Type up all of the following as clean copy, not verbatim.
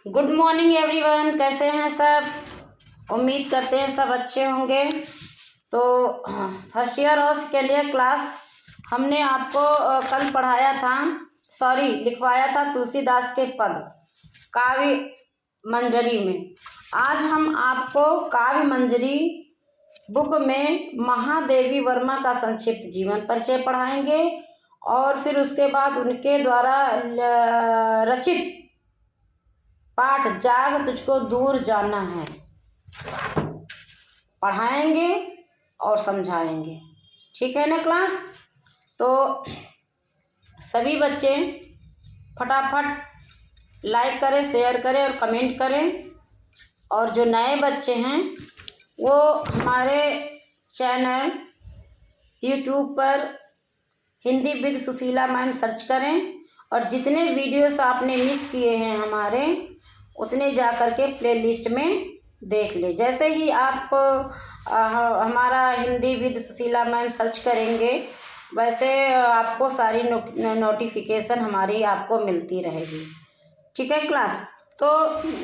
Good morning everyone. कैसे हैं सब? उम्मीद करते हैं सब अच्छे होंगे। तो फर्स्ट ईयर और सेकेंड ईयर क्लास हमने आपको कल पढ़ाया था, लिखवाया था तुलसीदास के पद काव्य मंजरी में। आज हम आपको काव्य मंजरी बुक में महादेवी वर्मा का संक्षिप्त जीवन परिचय पढ़ाएंगे और फिर उसके बाद उनके द्वारा रचित पाठ जाग तुझको दूर जाना है पढ़ाएंगे और समझाएंगे। ठीक है ना क्लास? तो सभी बच्चे फटाफट लाइक करें, शेयर करें और कमेंट करें। और जो नए बच्चे हैं वो हमारे चैनल यूट्यूब पर Hindi with Sushila ma'am search करें और जितने वीडियोस आपने मिस किए हैं हमारे उतने जा कर के प्ले लिस्ट में देख ले। जैसे ही आप हमारा Hindi with Sushila ma'am search करेंगे वैसे आपको सारी नोटिफिकेशन हमारी आपको मिलती रहेगी। ठीक है क्लास? तो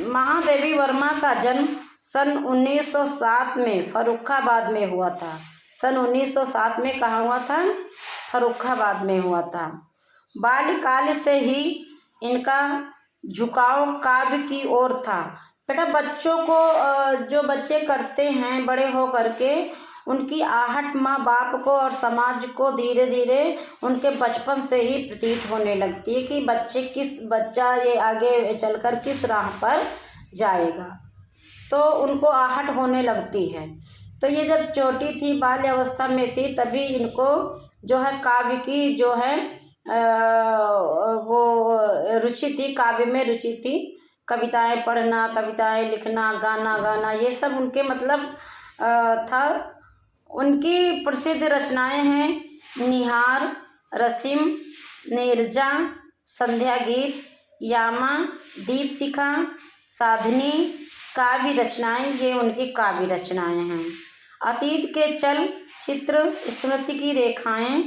महादेवी वर्मा का जन्म सन 1907 में फर्रुखाबाद में हुआ था। सन 1907 में कहाँ हुआ था? फर्रुखाबाद में हुआ था। बाल्यकाल से ही इनका झुकाव काव्य की ओर था। बेटा बच्चों को जो बच्चे करते हैं बड़े हो करके उनकी आहट माँ बाप को और समाज को धीरे धीरे उनके बचपन से ही प्रतीत होने लगती है कि बच्चा ये आगे चलकर किस राह पर जाएगा, तो उनको आहट होने लगती है। तो ये जब छोटी थी, बाल्य अवस्था में थी, तभी इनको जो है काव्य की जो है वो रुचि थी, काव्य में रुचि थी। कविताएं पढ़ना, कविताएं लिखना, गाना गाना, ये सब उनके मतलब था। उनकी प्रसिद्ध रचनाएं हैं निहार, रसीम, नीरजा, संध्या गीत, यामा, दीपशिखा, साधनी, काव्य रचनाएं। ये उनकी काव्य रचनाएं हैं। अतीत के चल चित्र, स्मृति की रेखाएं।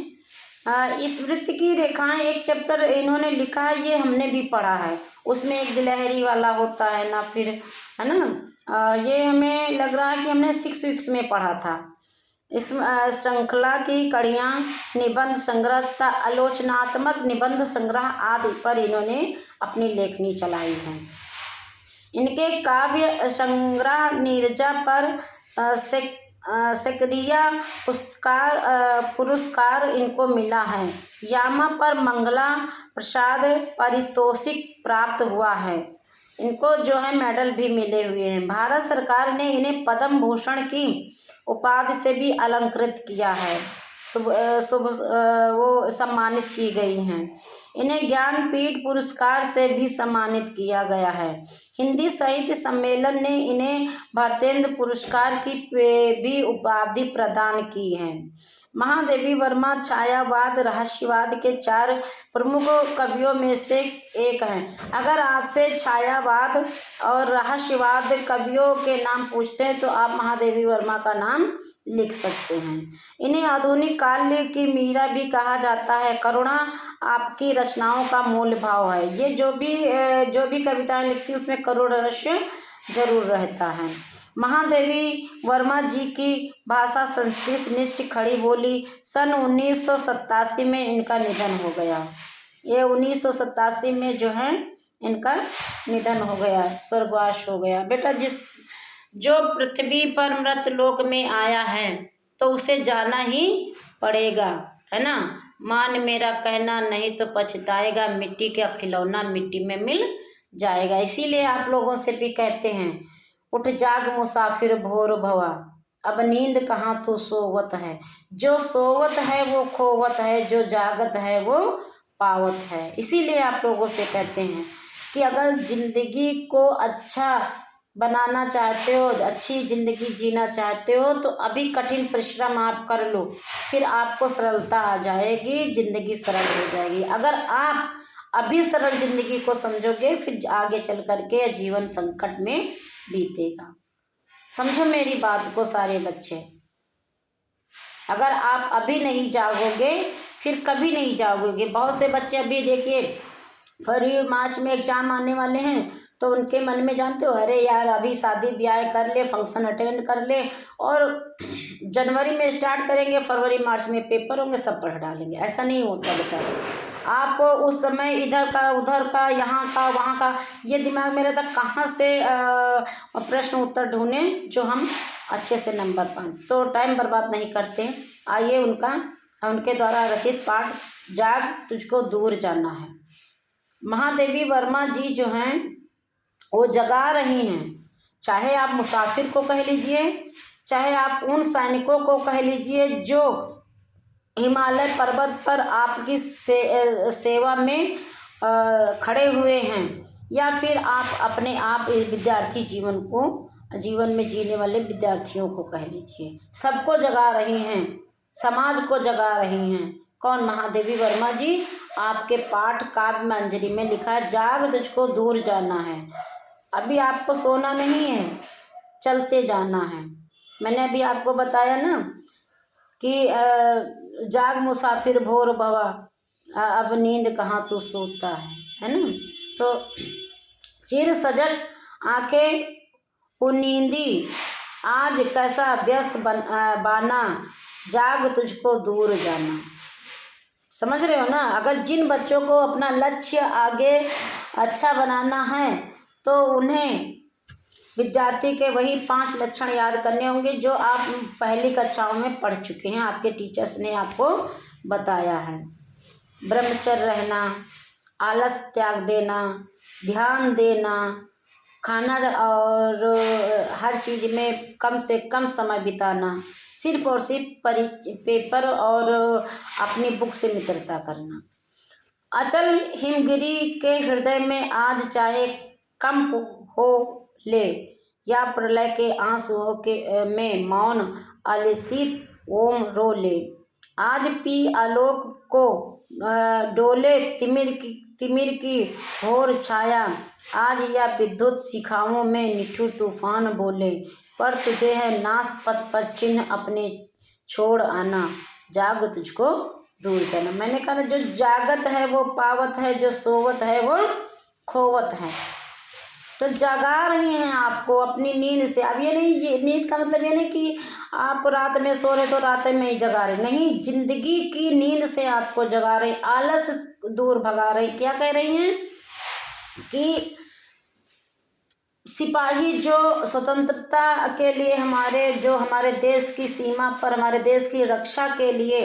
स्मृति की रेखाएं एक चैप्टर इन्होंने लिखा है, ये हमने भी पढ़ा है। उसमें एक गिलहरी वाला होता है ना, फिर है ना, ये हमें लग रहा है कि हमने 6 में पढ़ा था। इस श्रृंखला की कड़ियाँ, निबंध संग्रह तथा आलोचनात्मक निबंध संग्रह आदि पर इन्होंने अपनी लेखनी चलाई है। इनके काव्य संग्रह नीरजा पर सेकरिया पुरस्कार इनको मिला है। यामा पर मंगला प्रसाद पारितोषिक प्राप्त हुआ है। इनको जो है मेडल भी मिले हुए हैं। भारत सरकार ने इन्हें पद्म भूषण की उपाधि से भी अलंकृत किया है, वो सम्मानित की गई हैं। इन्हें ज्ञानपीठ पुरस्कार से भी सम्मानित किया गया है। हिंदी साहित्य सम्मेलन ने इन्हें भारतेंद्र पुरस्कार की भी उपाधि प्रदान की है। महादेवी वर्मा छायावाद रहस्यवाद के 4 प्रमुख कवियों में से एक हैं। अगर आपसे छायावाद और रहस्यवाद कवियों के नाम पूछते हैं तो आप महादेवी वर्मा का नाम लिख सकते हैं। इन्हें आधुनिक काल की मीरा भी कहा जाता है। करुणा आपकी रचनाओं का मूल भाव है। ये जो भी कविताएं लिखती है उसमें करुण रहस्य जरूर रहता है। महादेवी वर्मा जी की भाषा संस्कृत निष्ठ खड़ी बोली। सन 1987 में इनका निधन हो गया। ये 1987 में जो है इनका निधन हो गया, स्वर्गवास हो गया। बेटा जो पृथ्वी पर मृतलोक में आया है तो उसे जाना ही पड़ेगा, है ना। मान मेरा कहना नहीं तो पछताएगा, मिट्टी का खिलौना मिट्टी में मिल जाएगा। इसीलिए आप लोगों से भी कहते हैं, उठ जाग मुसाफिर भोर भवा, अब नींद कहाँ तो सोवत है। जो सोवत है वो खोवत है, जो जागत है वो पावत है। इसीलिए आप लोगों से कहते हैं कि अगर जिंदगी को अच्छा बनाना चाहते हो, अच्छी ज़िंदगी जीना चाहते हो तो अभी कठिन परिश्रम आप कर लो, फिर आपको सरलता आ जाएगी, ज़िंदगी सरल हो जाएगी। अगर आप अभी सरल ज़िंदगी को समझोगे फिर आगे चल करके जीवन संकट में बीतेगा। समझो मेरी बात को सारे बच्चे। अगर आप अभी नहीं जागोगे फिर कभी नहीं जागोगे। बहुत से बच्चे अभी देखिए फरवरी मार्च में एग्ज़ाम आने वाले हैं तो उनके मन में जानते हो, अरे यार अभी शादी ब्याह कर ले, फंक्शन अटेंड कर ले, और जनवरी में स्टार्ट करेंगे, फरवरी मार्च में पेपर होंगे, सब पढ़ डालेंगे। ऐसा नहीं होता बेटा। आप उस समय इधर का उधर का, यहाँ का वहाँ का, ये दिमाग में रहता कहाँ से प्रश्न उत्तर ढूंढें जो हम अच्छे से नंबर पाएं। तो टाइम बर्बाद नहीं करते। आइए उनके द्वारा रचित पाठ जाग तुझको दूर जाना है। महादेवी वर्मा जी जो हैं वो जगा रही हैं, चाहे आप मुसाफिर को कह लीजिए, चाहे आप उन सैनिकों को कह लीजिए जो हिमालय पर्वत पर आपकी सेवा में खड़े हुए हैं, या फिर आप अपने आप विद्यार्थी जीवन में जीने वाले विद्यार्थियों को कह लीजिए। सबको जगा रही हैं, समाज को जगा रही हैं। कौन? महादेवी वर्मा जी। आपके पाठ काव्य अंजलि में लिखा है, जाग तुझको दूर जाना है। अभी आपको सोना नहीं है, चलते जाना है। मैंने अभी आपको बताया ना कि जाग मुसाफिर भोर भवा, अब नींद कहाँ तू सोता है ना। तो चिर सजग आंखें उनींदी, आज कैसा व्यस्त बाना, जाग तुझको दूर जाना। समझ रहे हो ना। अगर जिन बच्चों को अपना लक्ष्य आगे अच्छा बनाना है तो उन्हें विद्यार्थी के वही 5 लक्षण याद करने होंगे जो आप पहली कक्षाओं में पढ़ चुके हैं, आपके टीचर्स ने आपको बताया है। ब्रह्मचर्य रहना, आलस त्याग देना, ध्यान देना, खाना और हर चीज़ में कम से कम समय बिताना, सिर्फ और सिर्फ पेपर और अपनी बुक से मित्रता करना। अचल हिमगिरी के हृदय में आज चाहे कम हो ले, या प्रलय के आंसुओं के में मौन आलसित ओम रो ले, आज पी आलोक को डोले तिमिर की घोर छाया, आज या विद्युत शिखाओं में निठुर तूफान बोले, पर तुझे है नाश पथ पर चिन्ह अपने छोड़ आना, जाग तुझको दूर जाना। मैंने कहा ना, जो जागत है वो पावत है, जो सोवत है वो खोवत है। तो जगा रही हैं आपको अपनी नींद से। अब ये नहीं, ये नींद का मतलब ये नहीं कि आप रात में सो रहे तो रात में ही जगा रहे, नहीं, जिंदगी की नींद से आपको जगा रहे, आलस दूर भगा रहे। क्या कह रही हैं कि सिपाही जो स्वतंत्रता के लिए हमारे देश की सीमा पर, हमारे देश की रक्षा के लिए,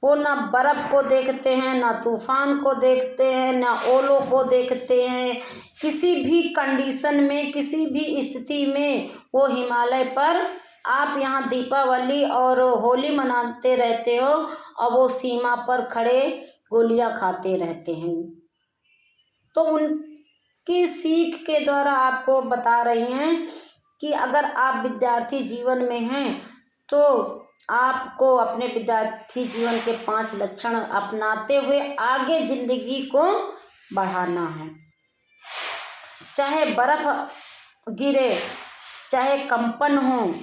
वो ना बर्फ को देखते हैं, ना तूफान को देखते हैं, ना ओलों को देखते हैं, किसी भी कंडीशन में, किसी भी स्थिति में वो हिमालय पर, आप यहाँ दीपावली और होली मनाते रहते हो और वो सीमा पर खड़े गोलियां खाते रहते हैं। तो उनकी सीख के द्वारा आपको बता रही हैं कि अगर आप विद्यार्थी जीवन में हैं तो आपको अपने विद्यार्थी जीवन के 5 लक्षण अपनाते हुए आगे जिंदगी को बढ़ाना है। चाहे बर्फ गिरे, चाहे कंपन हो,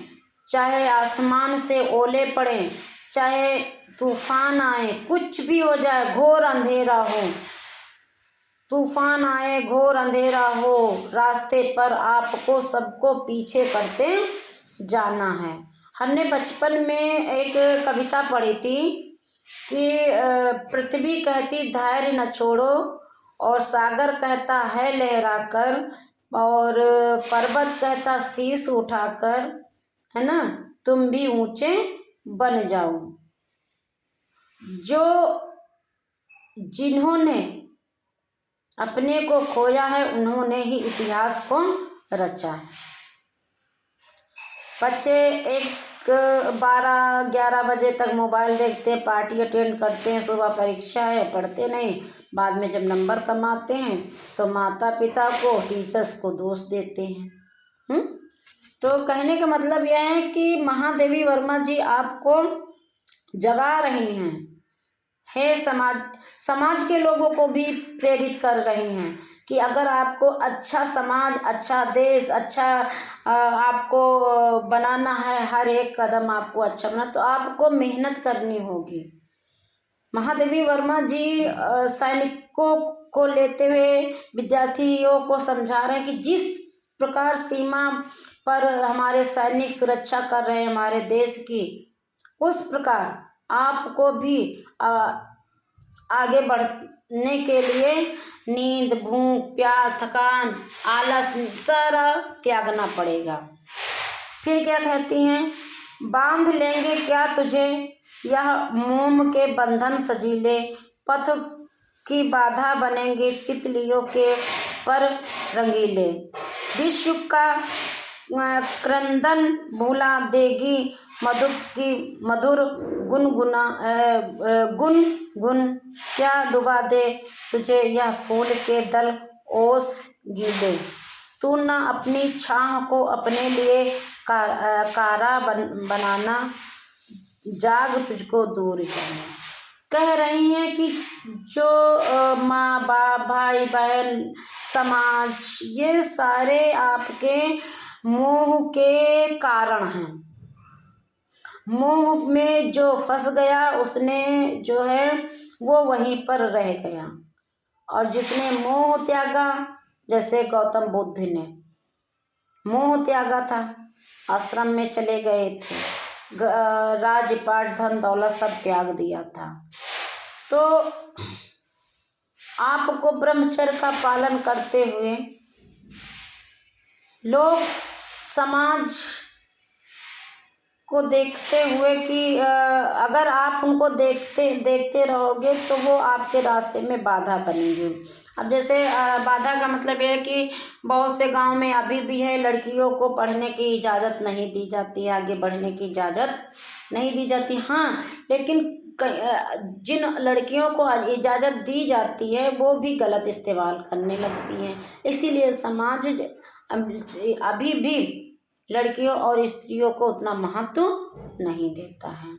चाहे आसमान से ओले पड़े, चाहे तूफान आए, कुछ भी हो जाए, घोर अंधेरा हो, तूफान आए, घोर अंधेरा हो, रास्ते पर आपको सबको पीछे करते जाना है। हमने बचपन में एक कविता पढ़ी थी कि पृथ्वी कहती धैर्य न छोड़ो, और सागर कहता है लहरा कर, और पर्वत कहता शीश उठाकर, है ना, तुम भी ऊंचे बन जाओ। जिन्होंने अपने को खोया है उन्होंने ही इतिहास को रचा है। बच्चे 12-11 बजे तक मोबाइल देखते हैं, पार्टी अटेंड करते हैं, सुबह परीक्षा है, पढ़ते नहीं, बाद में जब नंबर कम आते हैं तो माता पिता को, टीचर्स को दोष देते हैं। तो कहने का मतलब यह है कि महादेवी वर्मा जी आपको जगा रही हैं, समाज के लोगों को भी प्रेरित कर रही हैं कि अगर आपको अच्छा समाज, अच्छा देश, अच्छा आपको बनाना है, हर एक कदम आपको अच्छा बना, तो आपको मेहनत करनी होगी। महादेवी वर्मा जी सैनिकों को लेते हुए विद्यार्थियों को समझा रहे हैं कि जिस प्रकार सीमा पर हमारे सैनिक सुरक्षा कर रहे हैं हमारे देश की, उस प्रकार आपको भी आगे बढ़ने के लिए नींद, भूख, प्यास, थकान, आलस सारा त्यागना पड़ेगा। फिर क्या कहती हैं, बांध लेंगे क्या तुझे यह मोम के बंधन सजीले, पथ की बाधा बनेंगे तितलियों के पर रंगीले, विश्व का क्रंदन भुला देगी मधुर गुन क्या डुबा दे तुझे यह फूल के दल ओस गीले, तू न अपनी छाह को अपने लिए कारा बनाना, जाग तुझको दूर जाना। कह रही हैं कि जो माँ बाप, भाई बहन, समाज, ये सारे आपके मोह के कारण हैं। मोह में जो फंस गया उसने जो है वो वहीं पर रह गया, और जिसने मोह त्यागा, जैसे गौतम बुद्ध ने मोह त्यागा था, आश्रम में चले गए थे, राजपाट, धन दौलत सब त्याग दिया था। तो आपको ब्रह्मचर्य का पालन करते हुए लोग समाज को देखते हुए कि अगर आप उनको देखते रहोगे तो वो आपके रास्ते में बाधा बनेंगे। अब जैसे बाधा का मतलब ये है कि बहुत से गांव में अभी भी है लड़कियों को पढ़ने की इजाज़त नहीं दी जाती है, आगे बढ़ने की इजाज़त नहीं दी जाती। हाँ, लेकिन जिन लड़कियों को इजाज़त दी जाती है वो भी गलत इस्तेमाल करने लगती हैं। इसीलिए समाज अभी भी लड़कियों और स्त्रियों को उतना महत्व नहीं देता है।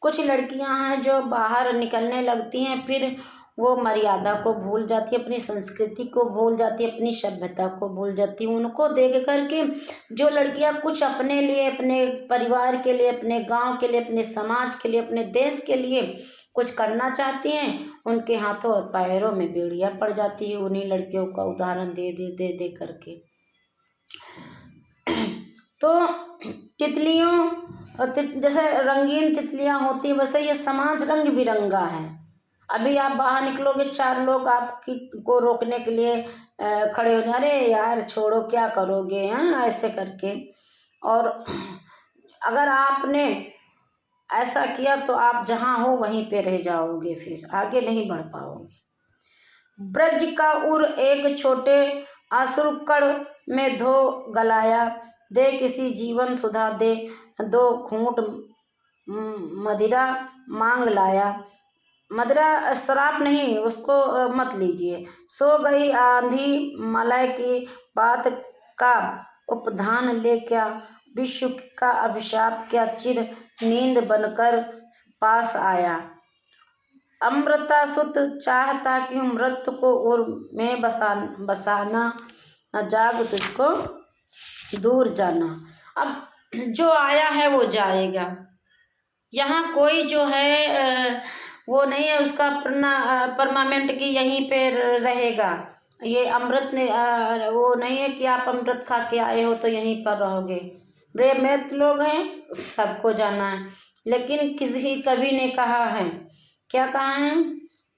कुछ लड़कियां हैं जो बाहर निकलने लगती हैं, फिर वो मर्यादा को भूल जाती है, अपनी संस्कृति को भूल जाती है, अपनी सभ्यता को भूल जाती है। उनको देख करके जो लड़कियां कुछ अपने लिए, अपने परिवार के लिए, अपने गांव के लिए, अपने समाज के लिए, अपने देश के लिए कुछ करना चाहती हैं, उनके हाथों और पैरों में बेड़ियां पड़ जाती है। उन्हीं लड़कियों का उदाहरण दे करके तो तितलियों जैसे रंगीन तितलियां होती हैं, वैसे ये समाज रंग बिरंगा है। अभी आप बाहर निकलोगे, 4 लोग आपकी को रोकने के लिए खड़े हो जा रहे, यार छोड़ो क्या करोगे, हैं, ऐसे करके। और अगर आपने ऐसा किया तो आप जहाँ हो वहीं पे रह जाओगे, फिर आगे नहीं बढ़ पाओगे। ब्रज का उर एक छोटे आसुरकड़ में धो गलाया, दे किसी जीवन सुधा दे, 2 घूंट मदिरा मांग लाया। मदिरा शराब नहीं, उसको मत लीजिए। सो गई आंधी मलय की बात का उपधान ले क्या, विश्व का अभिशाप क्या चिर नींद बनकर पास आया। अमृता सुत चाहता कि मृत्यु को उर में बसाना, जाग तुझको दूर जाना। अब जो आया है वो जाएगा, यहाँ कोई जो है वो नहीं है उसका परमानेंट कि यहीं पे रहेगा। ये अमृत ने वो नहीं है कि आप अमृत खा के आए हो तो यहीं पर रहोगे। ब्रह्मत लोग हैं, सबको जाना है। लेकिन किसी कवि ने कहा है, क्या कहा है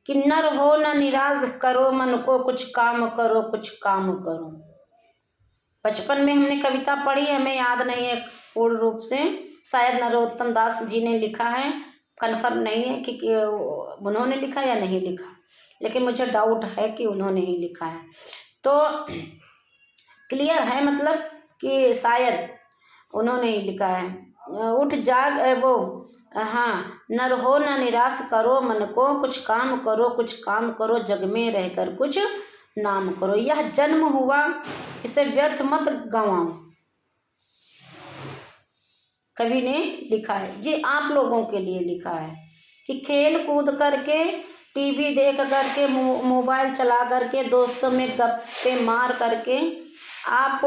कि नर हो न निराश करो मन को, कुछ काम करो, कुछ काम करो। बचपन में हमने कविता पढ़ी, हमें याद नहीं है पूर्ण रूप से, शायद नरोत्तम दास जी ने लिखा है, कन्फर्म नहीं है कि उन्होंने लिखा या नहीं लिखा, लेकिन मुझे डाउट है कि उन्होंने ही लिखा है। तो क्लियर है मतलब कि शायद उन्होंने ही लिखा है। उठ जाग वो, हाँ, नर हो न निराश करो मन को, कुछ काम करो, कुछ काम करो, जग में रहकर कुछ नाम करो। यह जन्म हुआ, इसे व्यर्थ मत गंवाओ, कवि ने लिखा है। ये आप लोगों के लिए लिखा है कि खेल कूद करके, टीवी देख करके, मोबाइल चला करके, दोस्तों में गप्पे मार करके आप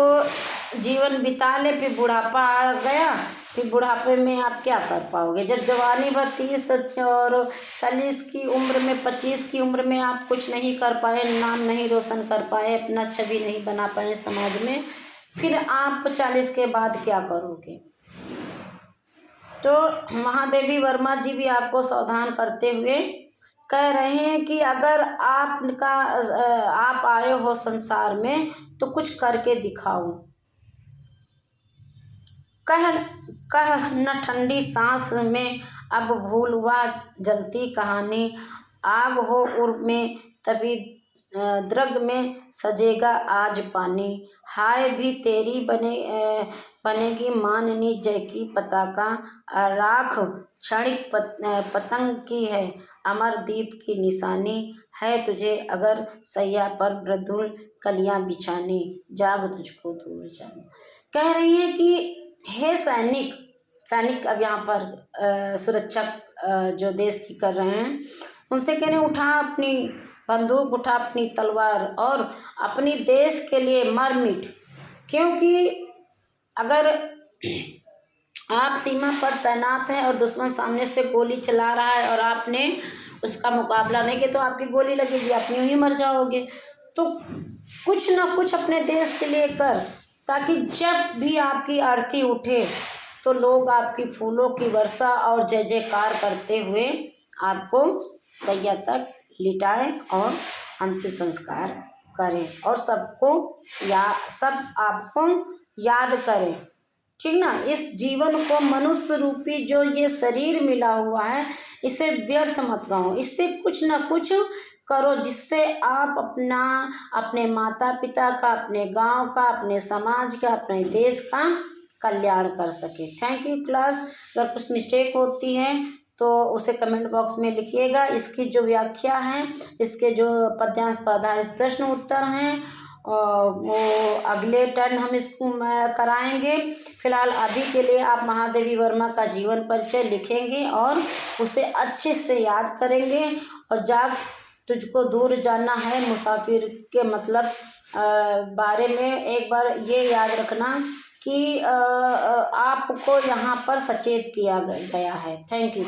जीवन बिता ले, फिर बुढ़ापा आ गया, फिर बुढ़ापे में आप क्या कर पाओगे? जब जवानी भर 30 और 40 की उम्र में, 25 की उम्र में आप कुछ नहीं कर पाए, नाम नहीं रोशन कर पाए, अपना छवि नहीं बना पाए समाज में, फिर आप 40 के बाद क्या करोगे? तो महादेवी वर्मा जी भी आपको सावधान करते हुए कह रहे हैं कि अगर आप आए हो संसार में तो कुछ करके दिखाओ। कह न ठंडी सांस में अब भूल हुआ जलती कहानी, आग हो उर्व में तभी द्रग में सजेगा आज पानी, हाय भी तेरी बनेगी माननी जय की पताका, राख क्षणिक पतंग की है अमरदीप की निशानी, है तुझे अगर सैया पर मृदुल कलियां बिछानी, जाग तुझको दूर जाने। कह रही है कि हे सैनिक अब यहाँ पर सुरक्षा जो देश की कर रहे हैं, उनसे कह रहे उठा अपनी बंदूक, उठा अपनी तलवार और अपनी देश के लिए मर मिट, क्योंकि अगर आप सीमा पर तैनात हैं और दुश्मन सामने से गोली चला रहा है और आपने उसका मुकाबला नहीं किया तो आपकी गोली लगेगी, आप यूं ही मर जाओगे। तो कुछ ना कुछ अपने देश के लिए कर, ताकि जब भी आपकी आरती उठे तो लोग आपकी फूलों की वर्षा और जय जयकार करते हुए आपको सैया तक लिटाएं और अंतिम संस्कार करें और सब आपको याद करें, ठीक ना। इस जीवन को मनुष्य रूपी जो ये शरीर मिला हुआ है, इसे व्यर्थ मत गवाओ, इससे कुछ ना कुछ करो जिससे आप अपने माता पिता का, अपने गांव का, अपने समाज का, अपने देश का कल्याण कर सके। Thank you class. अगर कुछ मिस्टेक होती है तो उसे कमेंट बॉक्स में लिखिएगा। इसकी जो व्याख्या है, इसके जो पद्यांश पर आधारित प्रश्न उत्तर हैं, वो अगले टर्न हम इसको कराएंगे। फिलहाल अभी के लिए आप महादेवी वर्मा का जीवन परिचय लिखेंगे और उसे अच्छे से याद करेंगे। और जाग तुझको दूर जाना है मुसाफिर के मतलब बारे में एक बार ये याद रखना कि आपको यहाँ पर सचेत किया गया है। Thank you.